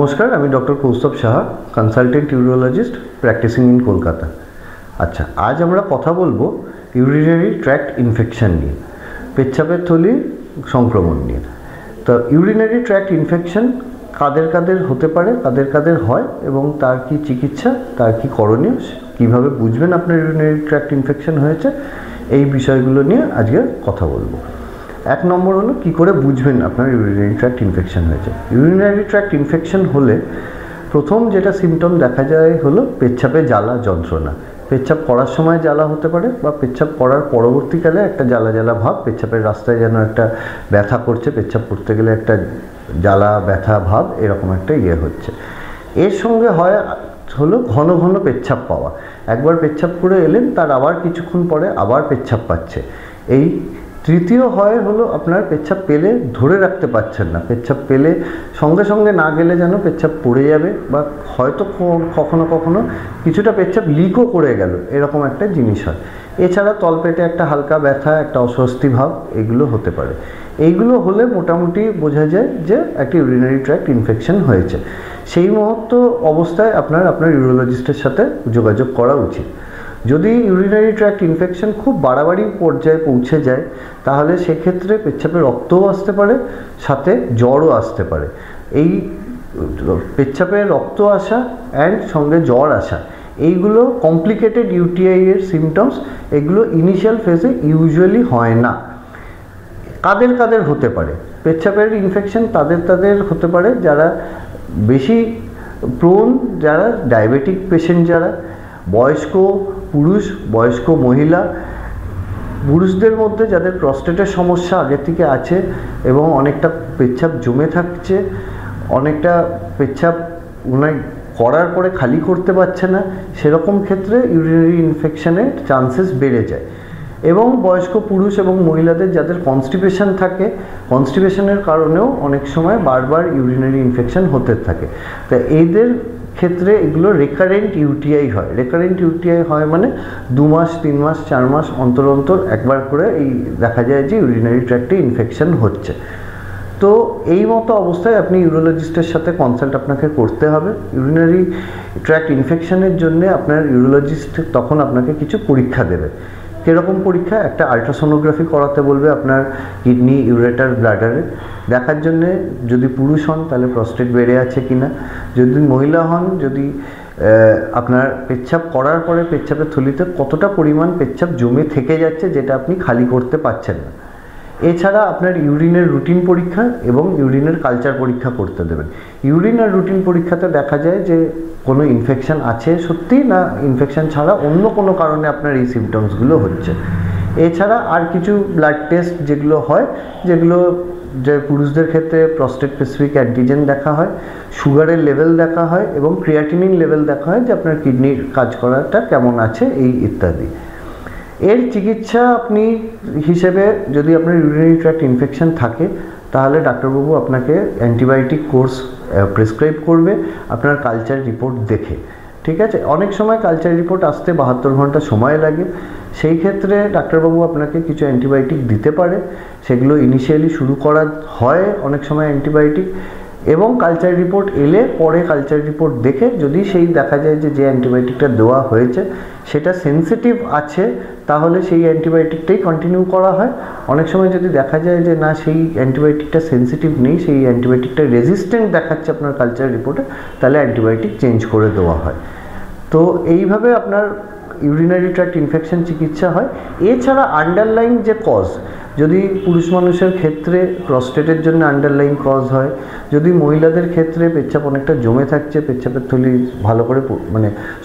নমস্কার, আমি doctor Kaustav Saha, consultant urologist practising in Kolkata. আচ্ছা, আজ আমরা কথা বলবো ইউরিনারি ট্র্যাক্ট ইনফেকশন নিয়ে, পেচ্ছাপের থলি সংক্রমণ নিয়ে। তো ইউরিনারি ট্র্যাক্ট ইনফেকশন কাদের কাদের হতে পারে, কাদের কাদের হয় এবং তার কি চিকিৎসা, তার কি করণীয়, কীভাবে বুঝবেন আপনার ইউরিনারি ট্র্যাক্ট ইনফেকশন হয়েছে, এই বিষয়গুলো নিয়ে আজকে কথা বলবো। এক নম্বর হলো কী করে বুঝবেন আপনার ইউরিনারি ট্র্যাক্ট ইনফেকশন হয়েছে। ইউরিনারি ট্র্যাক্ট ইনফেকশন হলে প্রথম যেটা সিমটম দেখা যায় হলো পেচ্ছাপে জ্বালা যন্ত্রণা। পেচ্ছাপ করার সময় জ্বালা হতে পারে বা পেচ্ছাপ করার পরবর্তীকালে একটা জ্বালা জ্বালা ভাব, পেচ্ছাপের রাস্তায় যেন একটা ব্যথা করছে, পেচ্ছাপ করতে গেলে একটা জ্বালা ব্যথা ভাব, এরকম একটা হচ্ছে। এর সঙ্গে হয় হলো ঘন ঘন পেচ্ছাপ পাওয়া। একবার পেচ্ছাপ করে এলেন, তার আবার কিছুক্ষণ পরে আবার পেচ্ছাপ পাচ্ছে। এই তৃতীয় হয় হলো আপনার পেচ্ছাপ পেলে ধরে রাখতে পারছেন না, পেচ্ছাপ পেলে সঙ্গে সঙ্গে না গেলে যেন পেচ্ছাপ পড়ে যাবে বা হয়তো কখনো কখনো কিছুটা পেচ্ছাপ লিকও করে গেল, এরকম একটা জিনিস হয়। এছাড়া তলপেটে একটা হালকা ব্যথা, একটা অস্বস্তি ভাব, এগুলো হতে পারে। এইগুলো হলে মোটামুটি বোঝা যায় যে একটা ইউরিনারি ট্র্যাক্ট ইনফেকশন হয়েছে। সেই মুহূর্ত অবস্থায় আপনার ইউরোলজিস্টের সাথে যোগাযোগ করা উচিত। যদি ইউরিনারি ট্র্যাক্ট ইনফেকশন খুব বাড়াবাড়ি পর্যায়ে পৌঁছে যায়, তাহলে সেক্ষেত্রে পেচ্ছাপে রক্তও আসতে পারে, সাথে জ্বরও আসতে পারে। এই পেচ্ছাপে রক্ত আসা অ্যান্ড সঙ্গে জ্বর আসা, এইগুলো কমপ্লিকেটেড ইউটিআই এর সিমটমস। এগুলো ইনিশিয়াল ফেজে ইউজুয়ালি হয় না। কাদের কাদের হতে পারে পেচ্ছাপের ইনফেকশন? তাদের হতে পারে যারা বেশি প্রোন, যারা ডায়াবেটিক পেশেন্ট, যারা বয়স্ক পুরুষ, বয়স্ক মহিলা, পুরুষদের মধ্যে যাদের প্রস্টেটের সমস্যা আগে থেকে আছে এবং অনেকটা পেচ্ছাপ জমে থাকছে, অনেকটা পেচ্ছাপ করার পরে খালি করতে পারছে না, সেরকম ক্ষেত্রে ইউরিনারি ইনফেকশনের চান্সেস বেড়ে যায়। এবং বয়স্ক পুরুষ এবং মহিলাদের যাদের কনস্টিপেশন থাকে, কনস্টিপেশনের কারণেও অনেক সময় বারবার ইউরিনারি ইনফেকশন হতে থাকে। তা এদের ক্ষেত্রে এগুলো রেকারেন্ট ইউটিআই হয়। রেকারেন্ট ইউটিআই হয় মানে 2 মাস, 3 মাস, 4 মাস অন্তর অন্তর একবার করে এই দেখা যায় যে ইউরিনারি ট্র্যাক্টে ইনফেকশন হচ্ছে। তো এই মতো অবস্থায় আপনি ইউরোলজিস্টের সাথে কনসাল্ট আপনাকে করতে হবে। ইউরিনারি ট্র্যাক্ট ইনফেকশনের জন্য আপনার ইউরোলজিস্ট তখন আপনাকে কিছু পরীক্ষা দেবে। কীরকম পরীক্ষা? একটা আলট্রাসোনোগ্রাফি করাতে বলবে আপনার কিডনি, ইউরেটার, ব্লাডারে দেখার জন্যে। যদি পুরুষ হন তাহলে প্রস্টেট বেড়ে আছে কি না, যদি মহিলা হন যদি আপনার পেচ্ছাপ করার পরে পেচ্ছাপের থলিতে কতটা পরিমাণ পেচ্ছাপ জমে থেকে যাচ্ছে যেটা আপনি খালি করতে পারছেন না। এছাড়া আপনার ইউরিনের রুটিন পরীক্ষা এবং ইউরিনের কালচার পরীক্ষা করতে দেবেন। ইউরিন আর রুটিন পরীক্ষাতে দেখা যায় যে কোনো ইনফেকশন আছে সত্যি, না ইনফেকশন ছাড়া অন্য কোনো কারণে আপনার এই সিমটমসগুলো হচ্ছে। এছাড়া আর কিছু ব্লাড টেস্ট যেগুলো হয়, যেগুলো যে পুরুষদের ক্ষেত্রে প্রস্টেট স্পেসিফিক অ্যান্টিজেন দেখা হয়, সুগারের লেভেল দেখা হয় এবং ক্রিয়াটিনিন লেভেল দেখা হয় যে আপনার কিডনির কাজ করাটা কেমন আছে, এই ইত্যাদি। এর চিকিৎসা আপনি হিসেবে যদি আপনার ইউরিনারি ট্র্যাক্ট ইনফেকশন থাকে, তাহলে ডাক্তারবাবু আপনাকে অ্যান্টিবায়োটিক কোর্স প্রেসক্রাইব করবে আপনার কালচার রিপোর্ট দেখে। ঠিক আছে? অনেক সময় কালচার রিপোর্ট আসতে 72 ঘন্টা সময় লাগে। সেই ক্ষেত্রে ডাক্তারবাবু আপনাকে কিছু অ্যান্টিবায়োটিক দিতে পারে। সেগুলো ইনিশিয়ালি শুরু করা হয় অনেক সময় অ্যান্টিবায়োটিক, এবং কালচার রিপোর্ট এলে পরে কালচার রিপোর্ট দেখে যদি সেই দেখা যায় যে অ্যান্টিবায়োটিকটা দেওয়া হয়েছে সেটা সেন্সিটিভ আছে, তাহলে সেই অ্যান্টিবায়োটিকটাই কন্টিনিউ করা হয়। অনেক সময় যদি দেখা যায় যে না, সেই অ্যান্টিবায়োটিকটা সেন্সিটিভ নেই, সেই অ্যান্টিবায়োটিকটা রেজিস্ট্যান্ট দেখাচ্ছে আপনার কালচার রিপোর্টে, তাহলে অ্যান্টিবায়োটিক চেঞ্জ করে দেওয়া হয়। তো এইভাবে আপনার ইউরিনারি ট্র্যাক্ট ইনফেকশন চিকিৎসা হয়। এছাড়া আন্ডারলাইন যে কজ, যদি পুরুষ মানুষের ক্ষেত্রে প্রস্টেটের জন্য আন্ডারলাইন কজ হয়, যদি মহিলাদের ক্ষেত্রে পেচ্ছাপ অনেকটা জমে থাকছে, পেচ্ছাপের থলি ভালো করে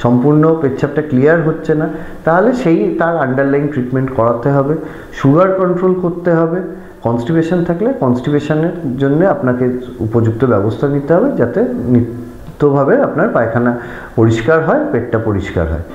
সম্পূর্ণ পেচ্ছাপটা ক্লিয়ার হচ্ছে না, তাহলে তার আন্ডারলাইন ট্রিটমেন্ট করাতে হবে। সুগার কন্ট্রোল করতে হবে। কনস্টিপেশন থাকলে কনস্টিপেশনের জন্য আপনাকে উপযুক্ত ব্যবস্থা নিতে হবে, যাতে নিত্যভাবে আপনার পায়খানা পরিষ্কার হয়, পেটটা পরিষ্কার হয়।